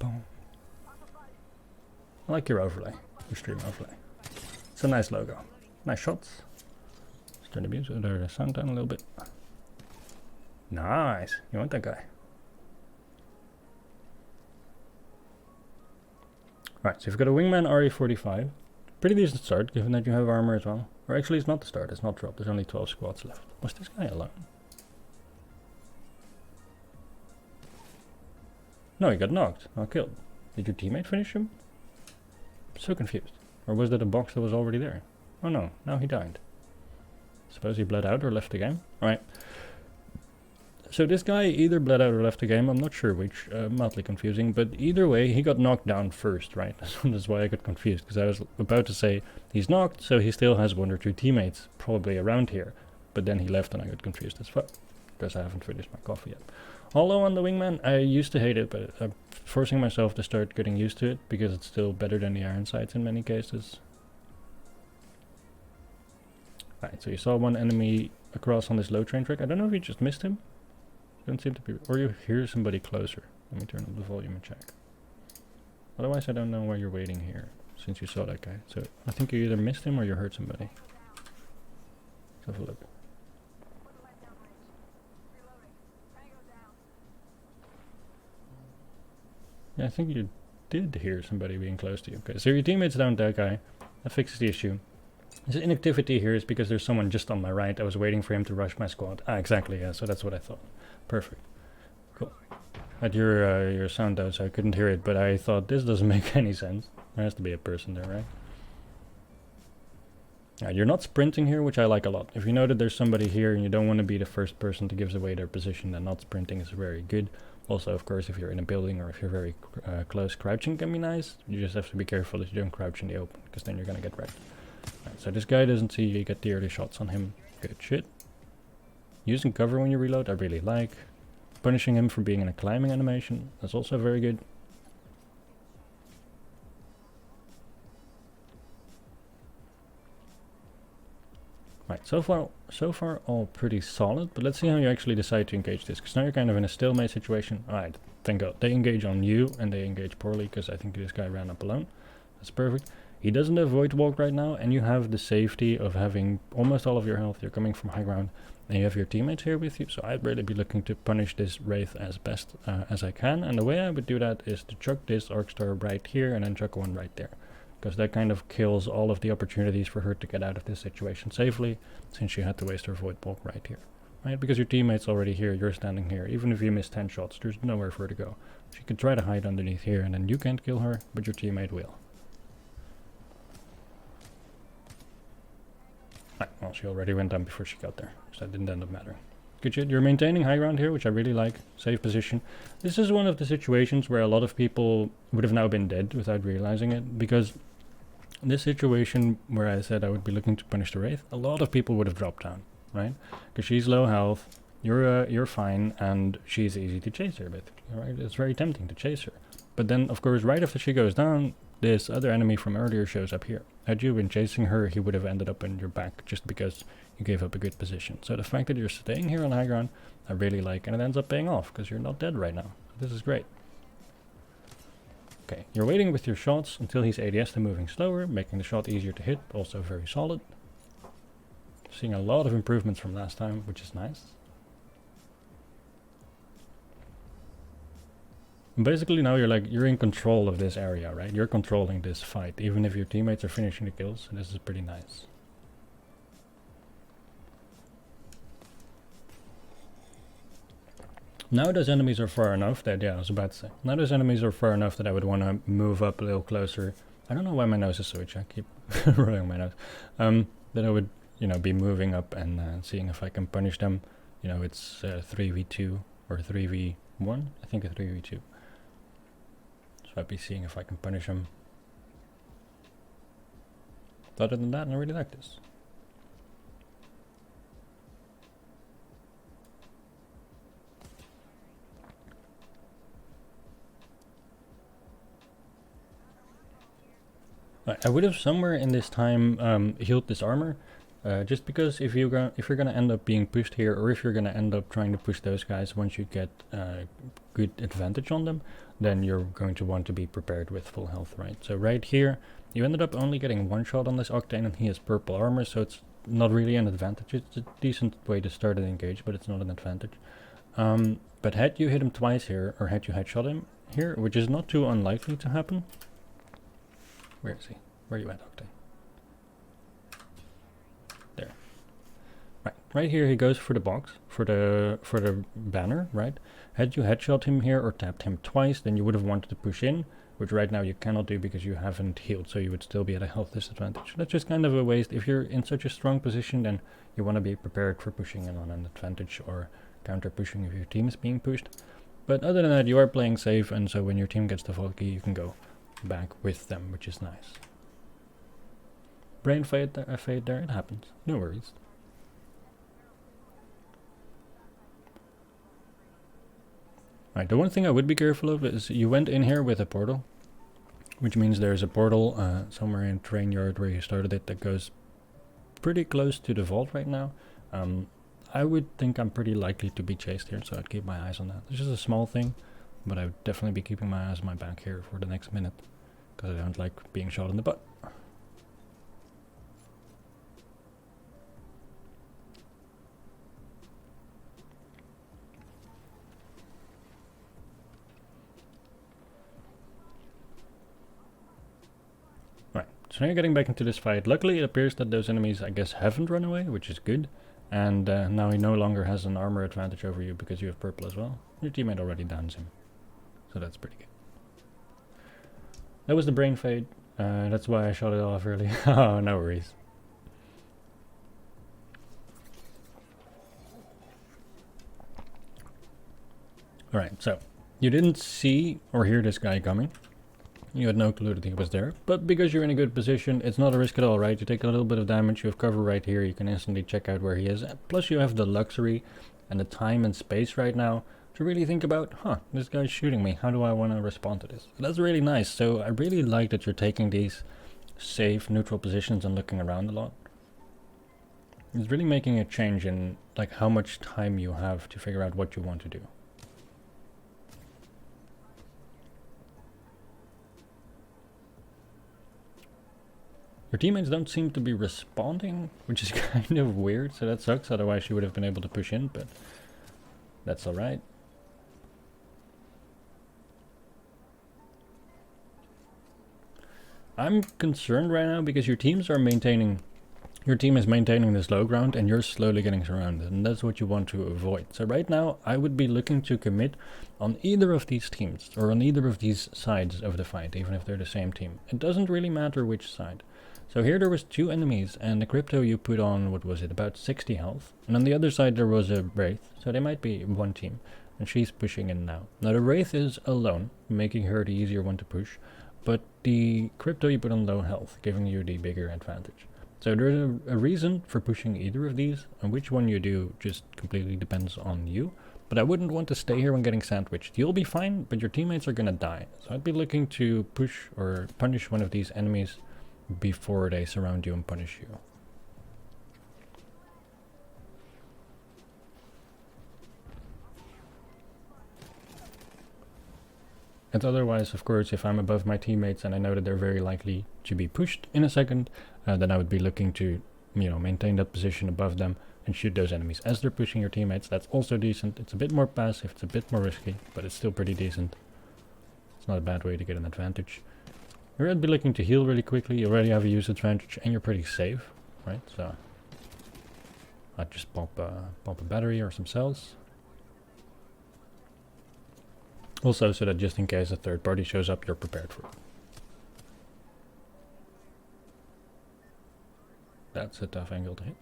boom. I like your overlay, your stream overlay. It's a nice logo. Nice shots. Let's turn the music, the sound down a little bit. Nice. You want that guy? Right, so you've got a wingman RE45. Pretty decent start, given that you have armor as well. Or actually, it's not the start, it's not dropped. There's only 12 squads left. Was this guy alone? No, he got knocked, not killed. Did your teammate finish him? I'm so confused. Or was that a box that was already there? Oh no, now he died. Suppose he bled out or left the game? Alright. So this guy either bled out or left the game, I'm not sure which, mildly confusing, but either way he got knocked down first, right? That's why I got confused, because I was about to say he's knocked, so he still has one or two teammates probably around here. But then he left and I got confused as fuck, because I haven't finished my coffee yet. Although on the wingman, I used to hate it, but I'm forcing myself to start getting used to it, because it's still better than the iron sights in many cases. Right, so you saw one enemy across on this low train track. I don't know if you just missed him. Don't seem to be, or you hear somebody closer. Let me turn up the volume and check. Otherwise I don't know why you're waiting here, since you saw that guy. So I think you either missed him or you heard somebody. Let's have a look. Yeah, I think you did hear somebody being close to you. Okay, so your teammates downed that guy. That fixes the issue. This inactivity here is because there's someone just on my right. I was waiting for him to rush my squad. Ah, exactly, yeah, so that's what I thought. Perfect. Cool. Had your sound out, so I couldn't hear it, but I thought this doesn't make any sense. There has to be a person there, right? Yeah, you're not sprinting here, which I like a lot. If you know that there's somebody here and you don't want to be the first person to give away their position, then not sprinting is very good. Also, of course, if you're in a building or if you're very close, crouching can be nice. You just have to be careful that you don't crouch in the open, because then you're gonna get wrecked. Right, so this guy doesn't see you get the early shots on him. Good shit. Using cover when you reload, I really like. Punishing him for being in a climbing animation, that's also very good. Right, so far all pretty solid, but let's see how you actually decide to engage this, because now you're kind of in a stalemate situation. Alright, thank god. They engage on you, and they engage poorly, because I think this guy ran up alone. That's perfect. He doesn't avoid walk right now, and you have the safety of having almost all of your health. You're coming from high ground, and you have your teammates here with you, so I'd really be looking to punish this Wraith as best as I can, and the way I would do that is to chuck this Arc Star right here, and then chuck one right there. Because that kind of kills all of the opportunities for her to get out of this situation safely, since she had to waste her void bulk right here. Right? Because your teammate's already here, you're standing here. Even if you miss 10 shots, there's nowhere for her to go. She could try to hide underneath here, and then you can't kill her, but your teammate will. Right, well, she already went down before she got there, so that didn't end up mattering. Good shit. You're maintaining high ground here, which I really like. Safe position. This is one of the situations where a lot of people would have now been dead without realizing it, because in this situation where I said I would be looking to punish the Wraith, a lot of people would have dropped down, right? Because she's low health, you're fine, and she's easy to chase her with, right? It's very tempting to chase her. But then, of course, right after she goes down, this other enemy from earlier shows up here. Had you been chasing her, he would have ended up in your back just because you gave up a good position. So the fact that you're staying here on high ground, I really like, and it ends up paying off because you're not dead right now. This is great. Okay, you're waiting with your shots until he's ADS and moving slower, making the shot easier to hit, also very solid. Seeing a lot of improvements from last time, which is nice. Basically now you're in control of this area, right? You're controlling this fight, even if your teammates are finishing the kills, and this is pretty nice. Now those enemies are far enough that, yeah, I was about to say, now those enemies are far enough that I would want to move up a little closer. I don't know why my nose is so itchy, I keep rolling my nose. That I would, you know, be moving up and seeing if I can punish them. You know, it's 3v2 or 3v1, I think a 3v2. So I'd be seeing if I can punish them. Other than that, I really like this. Right, I would have somewhere in this time healed this armor, Just because if you're gonna end up being pushed here, or if you're gonna end up trying to push those guys once you get good advantage on them, then you're going to want to be prepared with full health, right? So right here, you ended up only getting one shot on this Octane, and he has purple armor, so it's not really an advantage. It's a decent way to start an engage, but it's not an advantage. But had you hit him twice here, or had you headshot him here, which is not too unlikely to happen. Where is he? Where are you at, Octane? There. Right here he goes for the box, for the banner, right? Had you headshot him here or tapped him twice, then you would have wanted to push in, which right now you cannot do because you haven't healed, so you would still be at a health disadvantage. That's just kind of a waste. If you're in such a strong position, then you want to be prepared for pushing in on an advantage or counter pushing if your team is being pushed. But other than that, you are playing safe, and so when your team gets the Valky, you can go back with them, which is nice. Brain fade there, it happens. No worries. Right, the one thing I would be careful of is you went in here with a portal, which means there's a portal somewhere in train yard where you started it that goes pretty close to the vault right now. I would think I'm pretty likely to be chased here, so I'd keep my eyes on that. It's just a small thing, but I would definitely be keeping my eyes on my back here for the next minute, because I don't like being shot in the butt. Right, so now you're getting back into this fight. Luckily it appears that those enemies, I guess, haven't run away, which is good. And now he no longer has an armor advantage over you because you have purple as well. Your teammate already downs him, so that's pretty good. That was the brain fade. That's why I shot it off early. Oh, no worries. Alright, so you didn't see or hear this guy coming. You had no clue that he was there, but because you're in a good position, it's not a risk at all, right? You take a little bit of damage, you have cover right here, you can instantly check out where he is. Plus you have the luxury and the time and space right now to really think about, this guy's shooting me, how do I want to respond to this? That's really nice. So I really like that you're taking these safe, neutral positions and looking around a lot. It's really making a change in like how much time you have to figure out what you want to do. Your teammates don't seem to be responding, which is kind of weird, so that sucks, otherwise you would have been able to push in, but that's alright. I'm concerned right now because your team is maintaining this low ground and you're slowly getting surrounded, and that's what you want to avoid. So right now I would be looking to commit on either of these teams or on either of these sides of the fight, even if they're the same team. It doesn't really matter which side. So here there was two enemies, and the crypto you put on, what was it, about 60 health. And on the other side there was a wraith, so they might be one team. And she's pushing in now. Now the wraith is alone, making her the easier one to push. But the crypto you put on low health, giving you the bigger advantage. So there's a reason for pushing either of these, and which one you do just completely depends on you. But I wouldn't want to stay here when getting sandwiched. You'll be fine, but your teammates are gonna die. So I'd be looking to push or punish one of these enemies before they surround you and punish you. And otherwise, of course, if I'm above my teammates and I know that they're very likely to be pushed in a second, then I would be looking to, maintain that position above them and shoot those enemies as they're pushing your teammates. That's also decent. It's a bit more passive, it's a bit more risky, but it's still pretty decent. It's not a bad way to get an advantage. You're going to be looking to heal really quickly. You already have a use advantage and you're pretty safe, right? So I'd just pop a battery or some cells. Also, so that just in case a third party shows up, you're prepared for it. That's a tough angle to hit.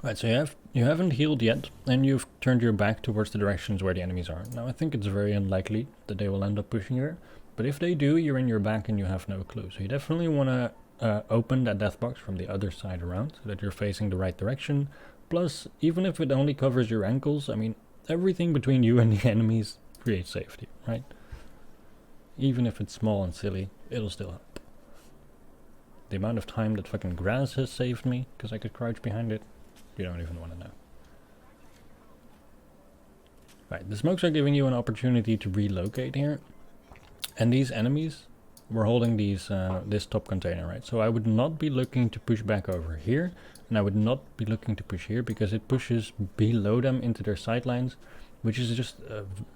Right, so you haven't healed yet, and you've turned your back towards the directions where the enemies are. Now I think it's very unlikely that they will end up pushing here, but if they do, you're in your back and you have no clue. So you definitely want to open that death box from the other side around, so that you're facing the right direction. Plus, even if it only covers your ankles, I mean, everything between you and the enemies creates safety, right? Even if it's small and silly, it'll still help. The amount of time that fucking grass has saved me, because I could crouch behind it, you don't even want to know. Right, the smokes are giving you an opportunity to relocate here. And these enemies were holding these this top container, right? So I would not be looking to push back over here. And I would not be looking to push here because it pushes below them into their sidelines, which is just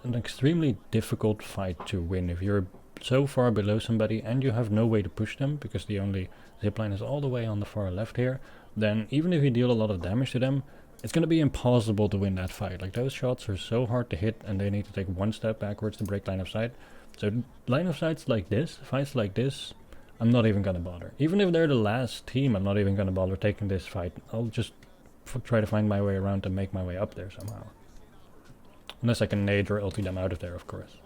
an extremely difficult fight to win. If you're so far below somebody and you have no way to push them because the only zipline is all the way on the far left here, then even if you deal a lot of damage to them, it's going to be impossible to win that fight. Like, those shots are so hard to hit and they need to take one step backwards to break line of sight. So line of sights like this, fights like this, I'm not even going to bother. Even if they're the last team, I'm not even going to bother taking this fight. I'll just try to find my way around and make my way up there somehow. Unless I can nade or ulti them out of there, of course.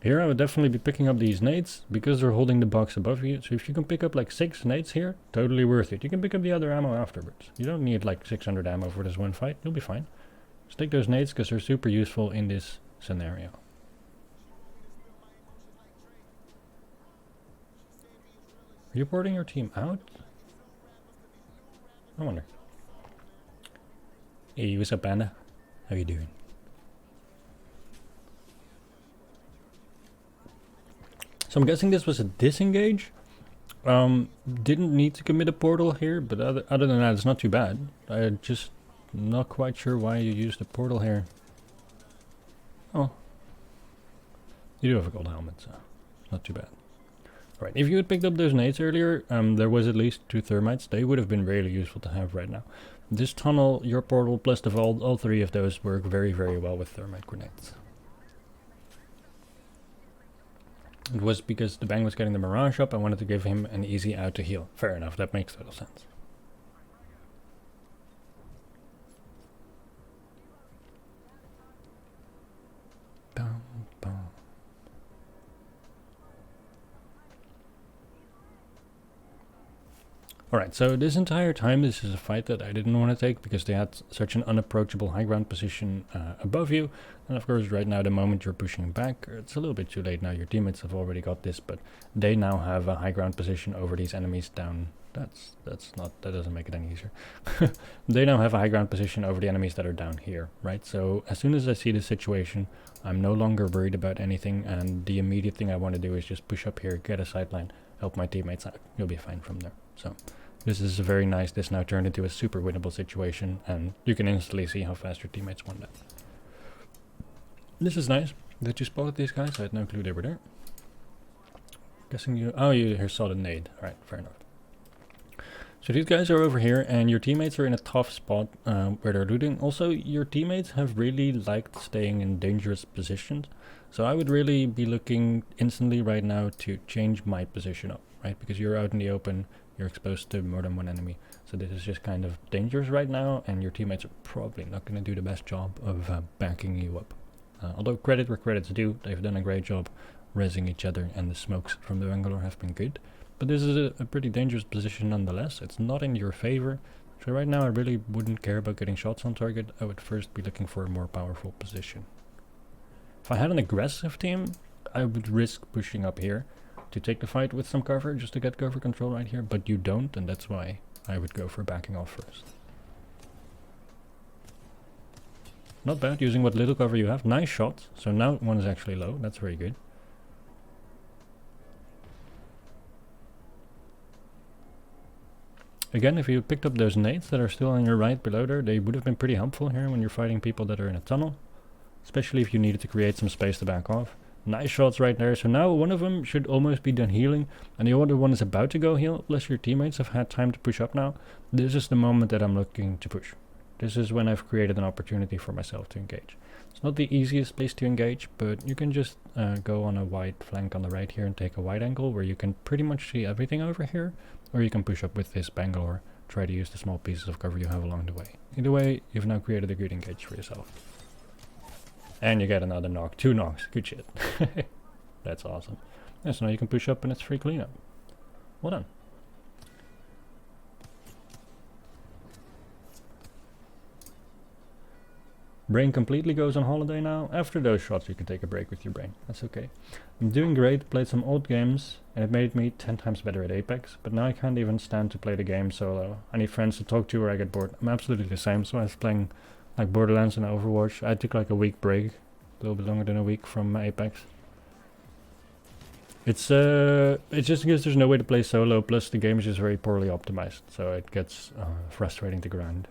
Here I would definitely be picking up these nades because they're holding the box above you. So if you can pick up like 6 nades here, totally worth it. You can pick up the other ammo afterwards. You don't need like 600 ammo for this one fight. You'll be fine. Just take those nades because they're super useful in this scenario. Are you boarding your team out? I wonder. Hey, what's up, Panda? How you doing? So I'm guessing this was a disengage. Didn't need to commit a portal here, but other than that, it's not too bad. I'm just not quite sure why you used a portal here. Oh. You do have a gold helmet, so not too bad. Right, if you had picked up those nades earlier, there was at least 2 thermites. They would have been really useful to have right now. This tunnel, your portal, plus the vault, all 3 of those work very, very well with thermite grenades. It was because the Bang was getting the Mirage up, I wanted to give him an easy out to heal. Fair enough, that makes total sense. Bum, bum. Alright, so this entire time this is a fight that I didn't want to take because they had such an unapproachable high ground position above you. And of course right now the moment you're pushing back, it's a little bit too late now, your teammates have already got this, but they now have a high ground position over these enemies down. That doesn't make it any easier. They now have a high ground position over the enemies that are down here, right? So as soon as I see this situation, I'm no longer worried about anything, and the immediate thing I want to do is just push up here, get a sideline, help my teammates out. You'll be fine from there. So this is very nice. This now turned into a super winnable situation, and you can instantly see how fast your teammates won that. This is nice that you spotted these guys. I had no clue they were there. Guessing you... Oh, you here saw the nade. Alright, fair enough. So these guys are over here, and your teammates are in a tough spot where they're looting. Also, your teammates have really liked staying in dangerous positions. So I would really be looking instantly right now to change my position up, right? Because you're out in the open, you're exposed to more than one enemy. So this is just kind of dangerous right now, and your teammates are probably not going to do the best job of backing you up. Although credit where credit's due, they've done a great job rezzing each other, and the smokes from the Bangalore have been good. But this is a pretty dangerous position nonetheless. It's not in your favor. So right now I really wouldn't care about getting shots on target. I would first be looking for a more powerful position. If I had an aggressive team, I would risk pushing up here to take the fight with some cover, just to get cover control right here. But you don't, and that's why I would go for backing off first. Not bad, using what little cover you have. Nice shot. So now one is actually low. That's very good. Again, if you picked up those nades that are still on your right below there, they would have been pretty helpful here when you're fighting people that are in a tunnel. Especially if you needed to create some space to back off. Nice shots right there. So now one of them should almost be done healing, and the other one is about to go heal, plus your teammates have had time to push up now. This is the moment that I'm looking to push. This is when I've created an opportunity for myself to engage. It's not the easiest place to engage, but you can just go on a wide flank on the right here and take a wide angle where you can pretty much see everything over here. Or you can push up with this Bangalore, try to use the small pieces of cover you have along the way. Either way, you've now created a good engage for yourself. And you get another knock. 2 knocks. Good shit. That's awesome. Yeah, so now you can push up and it's free cleanup. Well done. Brain completely goes on holiday now. After those shots you can take a break with your brain. That's okay. I'm doing great, played some old games, and it made me 10 times better at Apex, but now I can't even stand to play the game solo. I need friends to talk to or I get bored. I'm absolutely the same, so I was playing like Borderlands and Overwatch. I took like a week break, a little bit longer than a week from Apex. It's just because there's no way to play solo, plus the game is just very poorly optimized, so it gets frustrating to grind.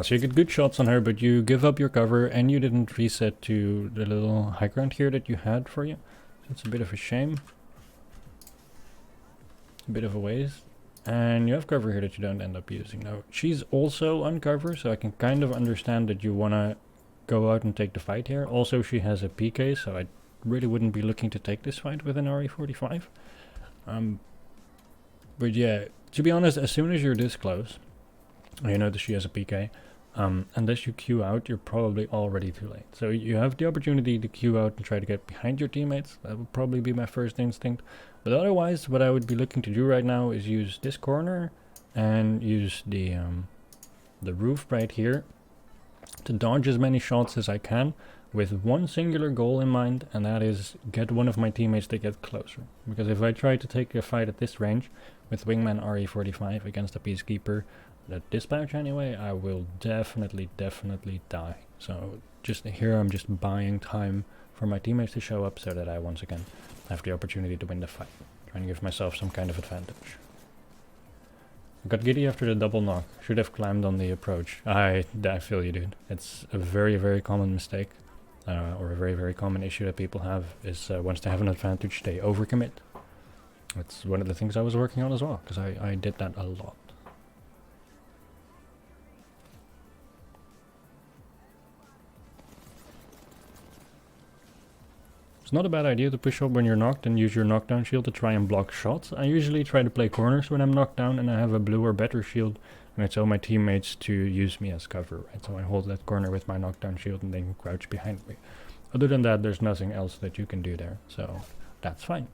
So you get good shots on her, but you give up your cover and you didn't reset to the little high ground here that you had for you. So it's a bit of a shame. A bit of a waste. And you have cover here that you don't end up using. Now, she's also on cover, so I can kind of understand that you want to go out and take the fight here. Also, she has a PK, so I really wouldn't be looking to take this fight with an RE45. But yeah, to be honest, as soon as you're this close, you notice she has a PK, unless you queue out, you're probably already too late. So you have the opportunity to queue out and try to get behind your teammates. That would probably be my first instinct. But otherwise, what I would be looking to do right now is use this corner and use the roof right here to dodge as many shots as I can with one singular goal in mind, and that is get one of my teammates to get closer. Because if I try to take a fight at this range with Wingman RE45 against a Peacekeeper, the dispatch anyway, I will definitely die. So just here I'm just buying time for my teammates to show up so that I once again have the opportunity to win the fight. Trying to give myself some kind of advantage. I got giddy after the double knock. Should have climbed on the approach. I feel you, dude. It's a very common mistake. Or a very common issue that people have is once they have an advantage they overcommit. That's one of the things I was working on as well, because I did that a lot. It's not a bad idea to push up when you're knocked and use your knockdown shield to try and block shots. I usually try to play corners when I'm knocked down and I have a blue or better shield, and I tell my teammates to use me as cover, right? So I hold that corner with my knockdown shield and they can crouch behind me. Other than that, there's nothing else that you can do there, so that's fine.